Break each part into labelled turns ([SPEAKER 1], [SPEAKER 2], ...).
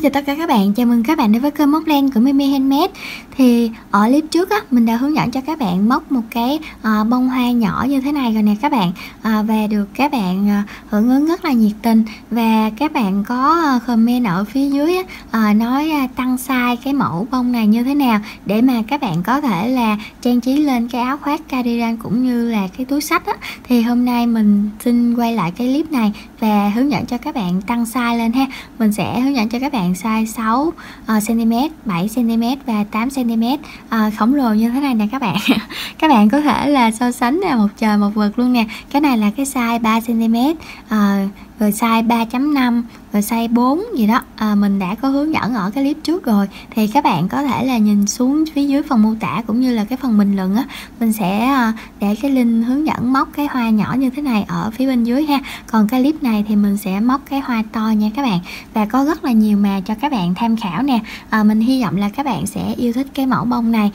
[SPEAKER 1] chào tất cả các bạn, chào mừng các bạn đến với kênh móc len của Mimi Handmade. Thì ở clip trước á, mình đã hướng dẫn cho các bạn móc một cái bông hoa nhỏ như thế này rồi nè các bạn, và được các bạn hưởng ứng rất là nhiệt tình, và các bạn có comment ở phía dưới nói tăng size cái mẫu bông này như thế nào để mà các bạn có thể là trang trí lên cái áo khoác cardigan cũng như là cái túi xách á. Thì hôm nay mình xin quay lại cái clip này và hướng dẫn cho các bạn tăng size lên ha. Mình sẽ hướng dẫn cho các bạn size 6 cm, 7 cm và 8 cm, khổng lồ như thế này nè các bạn. Các bạn có thể là so sánh là một trời một vực luôn nè. Cái này là cái size 3 cm, rồi size 3.5, rồi size 4 gì đó, mình đã có hướng dẫn ở cái clip trước rồi. Thì các bạn có thể là nhìn xuống phía dưới phần mô tả cũng như là cái phần bình luận á, mình sẽ để cái link hướng dẫn móc cái hoa nhỏ như thế này ở phía bên dưới ha. Còn cái clip này thì mình sẽ móc cái hoa to nha các bạn, và có rất là nhiều màu cho các bạn tham khảo nè. Mình hy vọng là các bạn sẽ yêu thích cái mẫu bông này,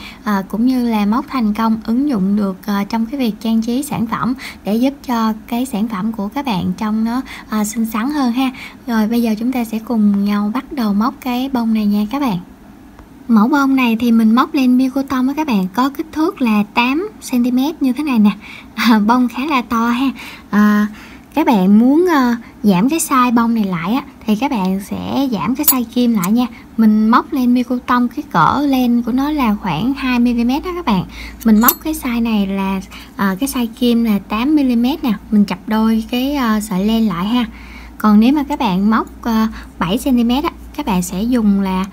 [SPEAKER 1] cũng như là móc thành công, ứng dụng được trong cái việc trang trí sản phẩm để giúp cho cái sản phẩm của các bạn trông nó xinh xắn hơn ha. Rồi bây giờ chúng ta sẽ cùng nhau bắt đầu móc cái bông này nha các bạn. Mẫu bông này thì mình móc lên biên cô tông á các bạn, có kích thước là 8 cm như thế này nè. Bông khá là to ha. Các bạn muốn giảm cái size bông này lại á, thì các bạn sẽ giảm cái size kim lại nha. Mình móc lên biên cô tông cái cỡ len của nó là khoảng 2 mm đó các bạn. Mình móc cái size này là cái size kim là 8 mm nè. Mình chập đôi cái sợi len lại ha. Còn nếu mà các bạn móc 7 cm á, các bạn sẽ dùng là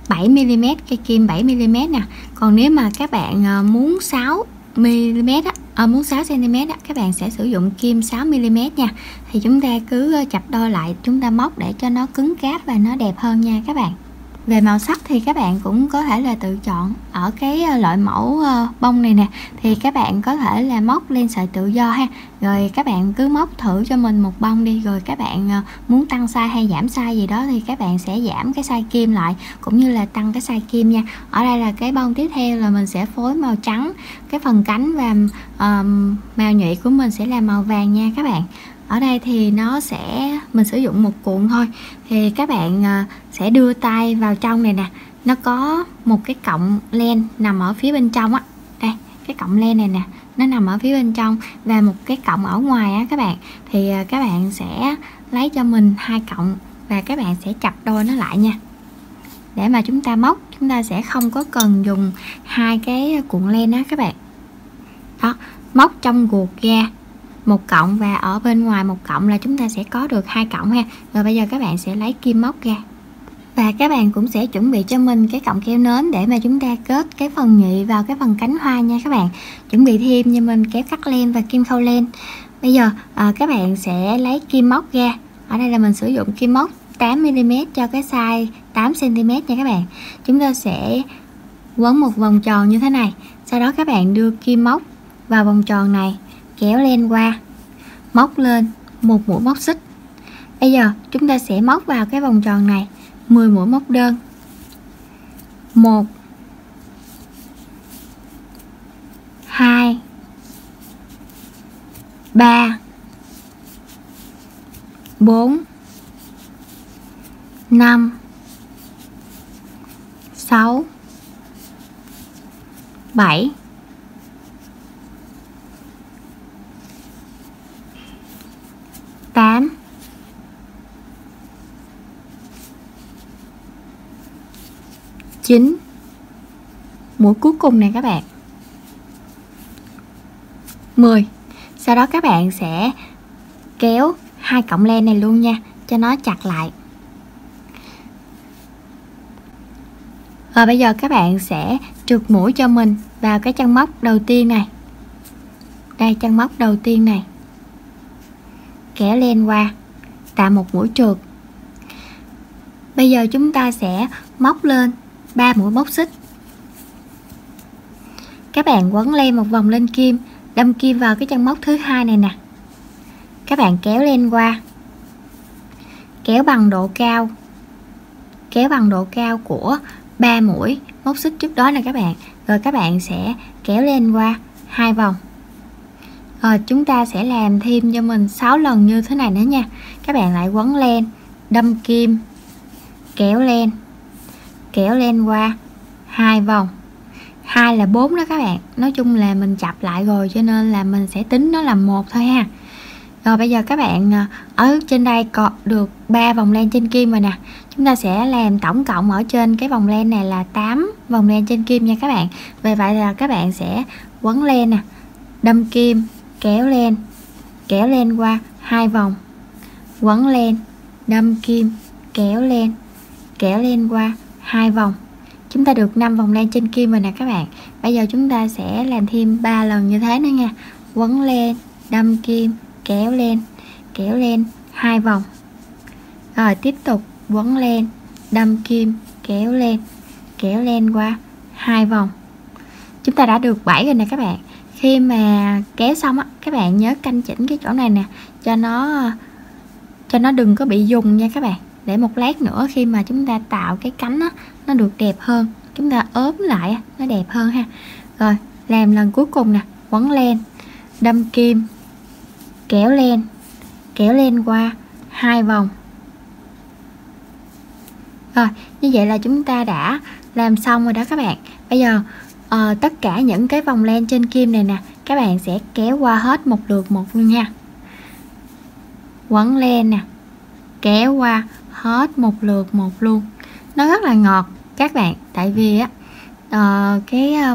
[SPEAKER 1] 7 mm, cây kim 7 mm nè. Còn nếu mà các bạn muốn 6 mm á, muốn 6 cm á, các bạn sẽ sử dụng kim 6 mm nha. Thì chúng ta cứ chập đôi lại, chúng ta móc để cho nó cứng cáp và nó đẹp hơn nha các bạn. Về màu sắc thì các bạn cũng có thể là tự chọn ở cái loại mẫu bông này nè. Thì các bạn có thể là móc lên sợi tự do ha. Rồi các bạn cứ móc thử cho mình một bông đi. Rồi các bạn muốn tăng size hay giảm size gì đó thì các bạn sẽ giảm cái size kim lại, cũng như là tăng cái size kim nha. Ở đây là cái bông tiếp theo là mình sẽ phối màu trắng. Cái phần cánh và màu nhụy của mình sẽ là màu vàng nha các bạn. Ở đây thì mình sử dụng một cuộn thôi. Thì các bạn sẽ đưa tay vào trong này nè. Nó có một cái cọng len nằm ở phía bên trong á. Đây, cái cọng len này nè, nó nằm ở phía bên trong, và một cái cọng ở ngoài á các bạn. Thì các bạn sẽ lấy cho mình 2 cọng và các bạn sẽ chập đôi nó lại nha. Để mà chúng ta móc, chúng ta sẽ không có cần dùng 2 cái cuộn len á các bạn. Đó, móc trong guột ra một cọng và ở bên ngoài một cọng là chúng ta sẽ có được 2 cọng ha. Rồi bây giờ các bạn sẽ lấy kim móc ra, và các bạn cũng sẽ chuẩn bị cho mình cái cọng keo nến để mà chúng ta kết cái phần nhụy vào cái phần cánh hoa nha các bạn. Chuẩn bị thêm cho mình kéo cắt len và kim khâu len. Bây giờ các bạn sẽ lấy kim móc ra. Ở đây là mình sử dụng kim móc 8 mm cho cái size 8 cm nha các bạn. Chúng ta sẽ quấn một vòng tròn như thế này. Sau đó các bạn đưa kim móc vào vòng tròn này, kéo len qua, móc lên một mũi móc xích. Bây giờ chúng ta sẽ móc vào cái vòng tròn này 10 mũi móc đơn. 1 2 3 4 5 6 7 8 9 mũi cuối cùng này các bạn, 10. Sau đó các bạn sẽ kéo 2 cọng len này luôn nha, cho nó chặt lại. Rồi bây giờ các bạn sẽ trượt mũi cho mình vào cái chân móc đầu tiên này. Đây, chân móc đầu tiên này, kéo len qua, tạo một mũi trượt. Bây giờ chúng ta sẽ móc lên 3 mũi móc xích. Các bạn quấn len một vòng lên kim, đâm kim vào cái chân móc thứ hai này nè. Các bạn kéo len qua, kéo bằng độ cao của 3 mũi móc xích trước đó nè các bạn. Rồi các bạn sẽ kéo len qua 2 vòng. Rồi chúng ta sẽ làm thêm cho mình 6 lần như thế này nữa nha. Các bạn lại quấn len, đâm kim, kéo len qua 2 vòng. 2 là 4 đó các bạn. Nói chung là mình chập lại rồi cho nên là mình sẽ tính nó là 1 thôi ha. Rồi bây giờ các bạn ở trên đây có được 3 vòng len trên kim rồi nè. Chúng ta sẽ làm tổng cộng ở trên cái vòng len này là 8 vòng len trên kim nha các bạn. Vì vậy là các bạn sẽ quấn len nè, đâm kim, kéo len qua 2 vòng, quấn len, đâm kim, kéo len qua 2 vòng. Chúng ta được 5 vòng len trên kim rồi nè các bạn. Bây giờ chúng ta sẽ làm thêm 3 lần như thế nữa nha. Quấn len, đâm kim, kéo len 2 vòng. Rồi tiếp tục quấn len, đâm kim, kéo len qua 2 vòng. Chúng ta đã được 7 rồi nè các bạn. Khi mà kéo xong á, các bạn nhớ canh chỉnh cái chỗ này nè, cho nó đừng có bị dùng nha các bạn. Để một lát nữa khi mà chúng ta tạo cái cánh á, nó được đẹp hơn, chúng ta ốm lại nó đẹp hơn ha. Rồi làm lần cuối cùng nè, quấn len, đâm kim, kéo len qua 2 vòng. Rồi như vậy là chúng ta đã làm xong rồi đó các bạn. Bây giờ tất cả những cái vòng len trên kim này nè, các bạn sẽ kéo qua hết một lượt một luôn nha. Quấn len nè, kéo qua hết một lượt một luôn. Nó rất là ngọt các bạn, tại vì á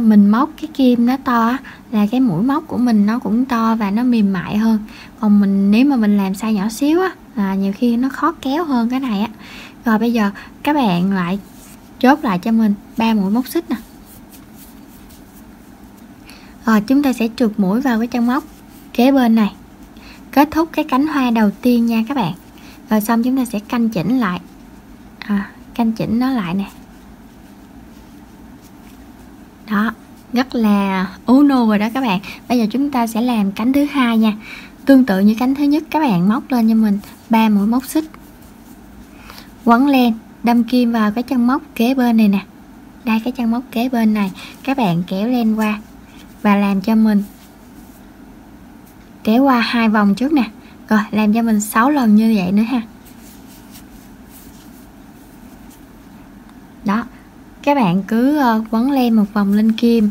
[SPEAKER 1] mình móc cái kim nó to á, là cái mũi móc của mình nó cũng to và nó mềm mại hơn. Còn nếu mà mình làm size nhỏ xíu á, là nhiều khi nó khó kéo hơn cái này á. Rồi bây giờ các bạn lại chốt lại cho mình 3 mũi móc xích nè. Rồi chúng ta sẽ trượt mũi vào cái chân móc kế bên này, kết thúc cái cánh hoa đầu tiên nha các bạn. Rồi xong chúng ta sẽ canh chỉnh lại, canh chỉnh nó lại nè. Đó, rất là uno rồi đó các bạn. Bây giờ chúng ta sẽ làm cánh thứ hai nha. Tương tự như cánh thứ nhất, các bạn móc lên cho mình 3 mũi móc xích, quấn len, đâm kim vào cái chân móc kế bên này nè. Đây, cái chân móc kế bên này, các bạn kéo len qua và làm cho mình kéo qua 2 vòng trước nè. Rồi làm cho mình 6 lần như vậy nữa ha. Đó, các bạn cứ quấn len một vòng lên kim,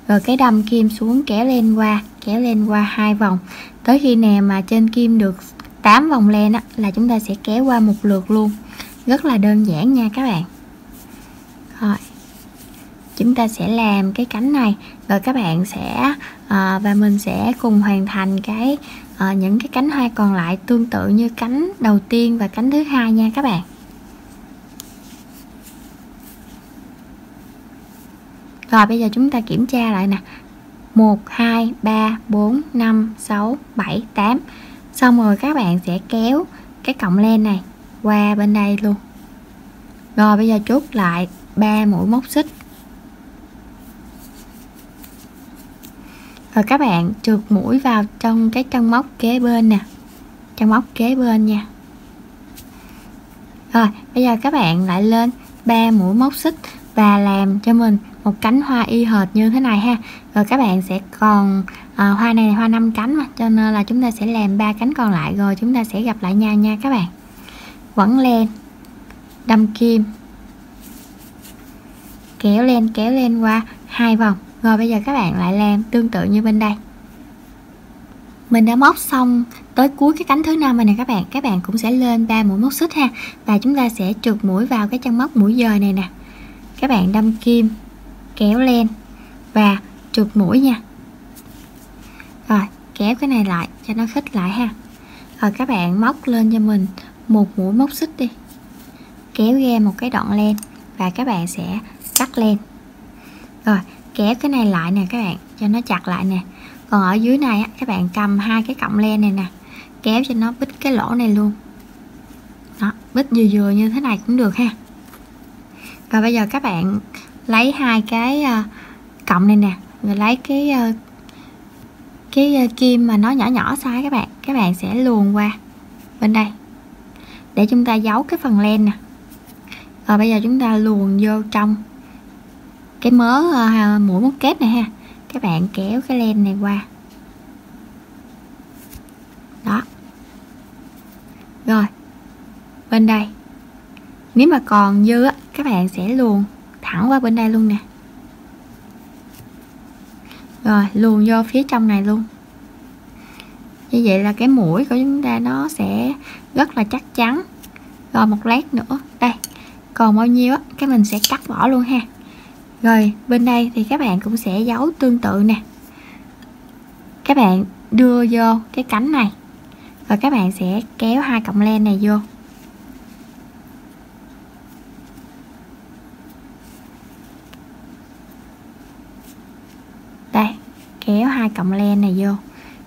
[SPEAKER 1] rồi cái đâm kim xuống, kéo len qua 2 vòng. Tới khi nào mà trên kim được 8 vòng len á, là chúng ta sẽ kéo qua một lượt luôn. Rất là đơn giản nha các bạn. Rồi chúng ta sẽ làm cái cánh này, rồi các bạn sẽ và mình sẽ cùng hoàn thành những cái cánh hoa còn lại tương tự như cánh đầu tiên và cánh thứ hai nha các bạn. Rồi bây giờ chúng ta kiểm tra lại nè. 1, 2, 3, 4, 5, 6, 7, 8. Xong rồi các bạn sẽ kéo cái cọng len này qua bên đây luôn. Rồi bây giờ chốt lại 3 mũi móc xích. Rồi các bạn trượt mũi vào trong cái chân móc kế bên nè. Chân móc kế bên nha. Rồi bây giờ các bạn lại lên 3 mũi móc xích và làm cho mình một cánh hoa y hệt như thế này ha. Rồi các bạn sẽ còn hoa này là hoa 5 cánh mà, cho nên là chúng ta sẽ làm 3 cánh còn lại rồi chúng ta sẽ gặp lại nhau nha các bạn. Quấn len, đâm kim, kéo len qua 2 vòng. Rồi bây giờ các bạn lại làm tương tự như bên đây. Mình đã móc xong tới cuối cái cánh thứ 5 rồi nè các bạn. Các bạn cũng sẽ lên 3 mũi móc xích ha. Và chúng ta sẽ trượt mũi vào cái chân móc mũi dời này nè. Các bạn đâm kim, kéo len và trượt mũi nha. Rồi kéo cái này lại cho nó khít lại ha. Rồi các bạn móc lên cho mình một mũi móc xích đi, kéo ra một cái đoạn len và các bạn sẽ cắt len. Rồi kéo cái này lại nè các bạn, cho nó chặt lại nè. Còn ở dưới này á, các bạn cầm 2 cái cọng len này nè, kéo cho nó bít cái lỗ này luôn. Đó, bít vừa như thế này cũng được ha. Và bây giờ các bạn lấy 2 cái cọng này nè, rồi lấy cái kim mà nó nhỏ size các bạn sẽ luồn qua bên đây để chúng ta giấu cái phần len nè. Rồi bây giờ chúng ta luồn vô trong cái mớ mũi móc kép này ha. Các bạn kéo cái len này qua. Đó. Rồi bên đây Nếu mà còn dư á, các bạn sẽ luồn thẳng qua bên đây luôn nè, rồi luồn vô phía trong này luôn. Như vậy là cái mũi của chúng ta nó sẽ rất là chắc chắn. Rồi một lát nữa đây, còn bao nhiêu á cái mình sẽ cắt bỏ luôn ha. Rồi bên đây thì các bạn cũng sẽ giấu tương tự nè, các bạn đưa vô cái cánh này, rồi các bạn sẽ kéo 2 cọng len này vô. Đây, kéo 2 cọng len này vô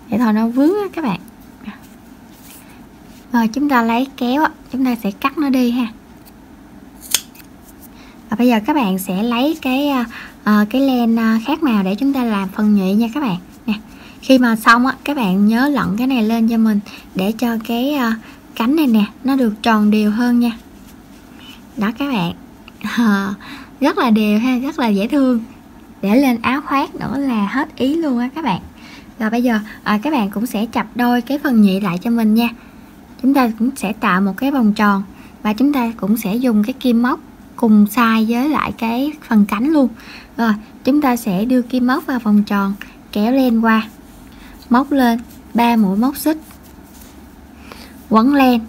[SPEAKER 1] để thôi nó vướng á các bạn. Rồi chúng ta lấy kéo, chúng ta sẽ cắt nó đi ha. Và bây giờ các bạn sẽ lấy cái len khác màu để chúng ta làm phần nhụy nha các bạn nè. Khi mà xong á, các bạn nhớ lặn cái này lên cho mình để cho cái cánh này nè nó được tròn đều hơn nha. Đó các bạn, rất là đều ha, rất là dễ thương. Để lên áo khoác nữa là hết ý luôn á các bạn. Rồi bây giờ các bạn cũng sẽ chập đôi cái phần nhụy lại cho mình nha. Chúng ta cũng sẽ tạo một cái vòng tròn và chúng ta cũng sẽ dùng cái kim móc cùng size với lại cái phần cánh luôn. Rồi chúng ta sẽ đưa kim móc vào vòng tròn, kéo len qua, móc lên 3 mũi móc xích, quấn len,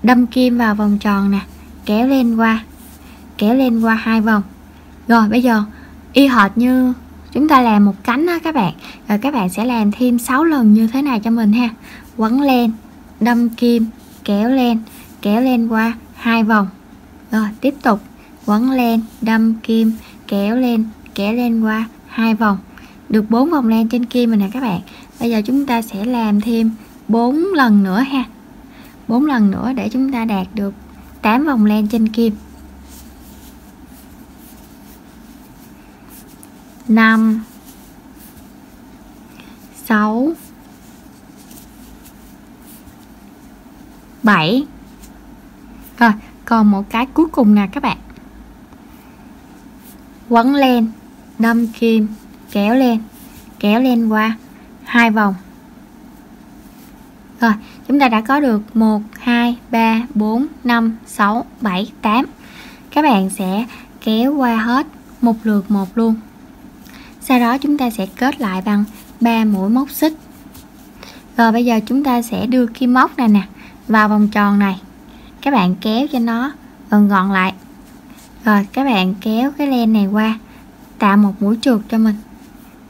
[SPEAKER 1] đâm kim vào vòng tròn nè, kéo len qua 2 vòng. Rồi bây giờ y hệt như chúng ta làm một cánh đó các bạn. Rồi các bạn sẽ làm thêm 6 lần như thế này cho mình ha. Quấn len, đâm kim, kéo len qua 2 vòng. Rồi tiếp tục quấn len, đâm kim, kéo len qua 2 vòng. Được 4 vòng len trên kim rồi nè các bạn. Bây giờ chúng ta sẽ làm thêm 4 lần nữa ha. 4 lần nữa để chúng ta đạt được 8 vòng len trên kim. 5 6 7. Rồi còn một cái cuối cùng nè các bạn. Quấn len, đâm kim, kéo len qua 2 vòng. Rồi chúng ta đã có được 1 2 3 4 5 6 7 8. Các bạn sẽ kéo qua hết một lượt một luôn. Sau đó chúng ta sẽ kết lại bằng 3 mũi móc xích. Rồi bây giờ chúng ta sẽ đưa kim móc này nè vào vòng tròn này. Các bạn kéo cho nó gọn gọn lại. Rồi các bạn kéo cái len này qua, tạo một mũi trượt cho mình.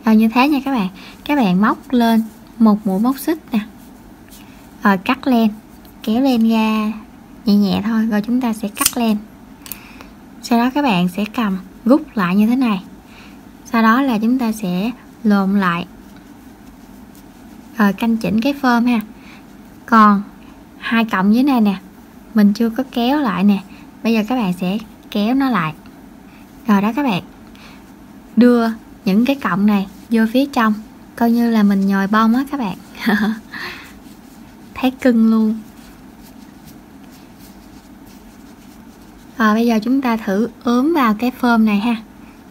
[SPEAKER 1] Rồi như thế nha các bạn. Các bạn móc lên một mũi móc xích nè. Rồi cắt len, kéo len ra nhẹ nhẹ thôi. Rồi chúng ta sẽ cắt len. Sau đó các bạn sẽ cầm rút lại như thế này. Sau đó là chúng ta sẽ lộn lại. Rồi canh chỉnh cái phơm ha. Còn 2 cọng dưới này nè, mình chưa có kéo lại nè. Bây giờ các bạn sẽ kéo nó lại. Rồi đó các bạn, đưa những cái cọng này vô phía trong, coi như là mình nhồi bông á các bạn. Thấy cưng luôn. Rồi bây giờ chúng ta thử ướm vào cái phơm này ha.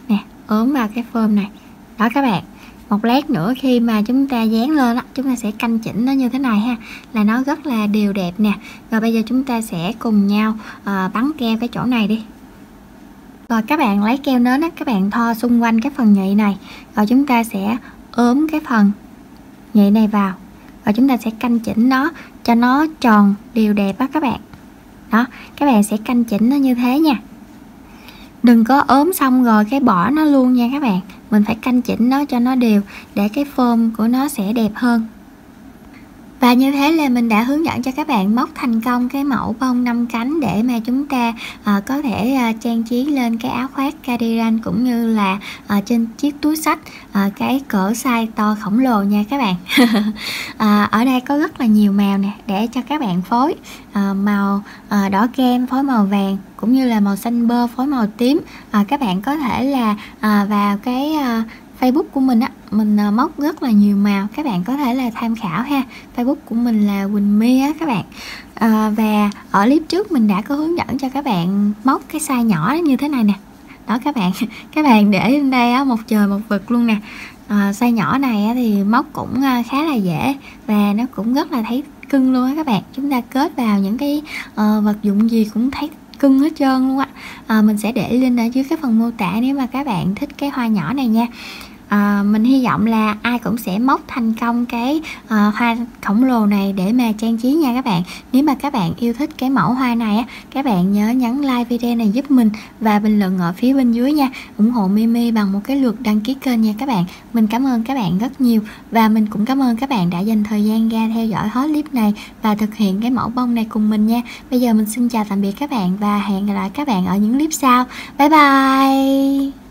[SPEAKER 1] Nè, ướm vào cái phơm này. Đó các bạn, một lát nữa khi mà chúng ta dán lên đó, chúng ta sẽ canh chỉnh nó như thế này ha, là nó rất là đều đẹp nè. Rồi bây giờ chúng ta sẽ cùng nhau bắn keo cái chỗ này đi. Rồi các bạn lấy keo nến á, các bạn thoa xung quanh cái phần nhụy này. Rồi chúng ta sẽ ướm cái phần nhụy này vào. Rồi chúng ta sẽ canh chỉnh nó cho nó tròn đều đẹp á các bạn. Đó, các bạn sẽ canh chỉnh nó như thế nha. Đừng có ốm xong rồi cái bỏ nó luôn nha các bạn. Mình phải canh chỉnh nó cho nó đều để cái form của nó sẽ đẹp hơn. Và như thế là mình đã hướng dẫn cho các bạn móc thành công cái mẫu bông 5 cánh để mà chúng ta có thể trang trí lên cái áo khoác cardigan cũng như là trên chiếc túi xách cái cỡ size to khổng lồ nha các bạn. Ở đây có rất là nhiều màu nè để cho các bạn phối, màu đỏ kem phối màu vàng cũng như là màu xanh bơ phối màu tím. Các bạn có thể là vào cái Facebook của mình á, mình móc rất là nhiều màu, các bạn có thể là tham khảo ha. Facebook của mình là Quỳnh My á các bạn. Và ở clip trước mình đã có hướng dẫn cho các bạn móc cái size nhỏ như thế này nè. Đó các bạn để lên đây á, một trời một vực luôn nè. Size nhỏ này á, thì móc cũng khá là dễ và nó cũng rất là thấy cưng luôn á các bạn. Chúng ta kết vào những cái vật dụng gì cũng thấy cưng hết trơn luôn á. Mình sẽ để link ở dưới cái phần mô tả nếu mà các bạn thích cái hoa nhỏ này nha. Mình hy vọng là ai cũng sẽ móc thành công cái hoa khổng lồ này để mà trang trí nha các bạn. Nếu mà các bạn yêu thích cái mẫu hoa này á, các bạn nhớ nhấn like video này giúp mình và bình luận ở phía bên dưới nha, ủng hộ Mimi bằng một cái lượt đăng ký kênh nha các bạn. Mình cảm ơn các bạn rất nhiều và mình cũng cảm ơn các bạn đã dành thời gian ra theo dõi hết clip này và thực hiện cái mẫu bông này cùng mình nha. Bây giờ mình xin chào tạm biệt các bạn và hẹn gặp lại các bạn ở những clip sau. Bye bye.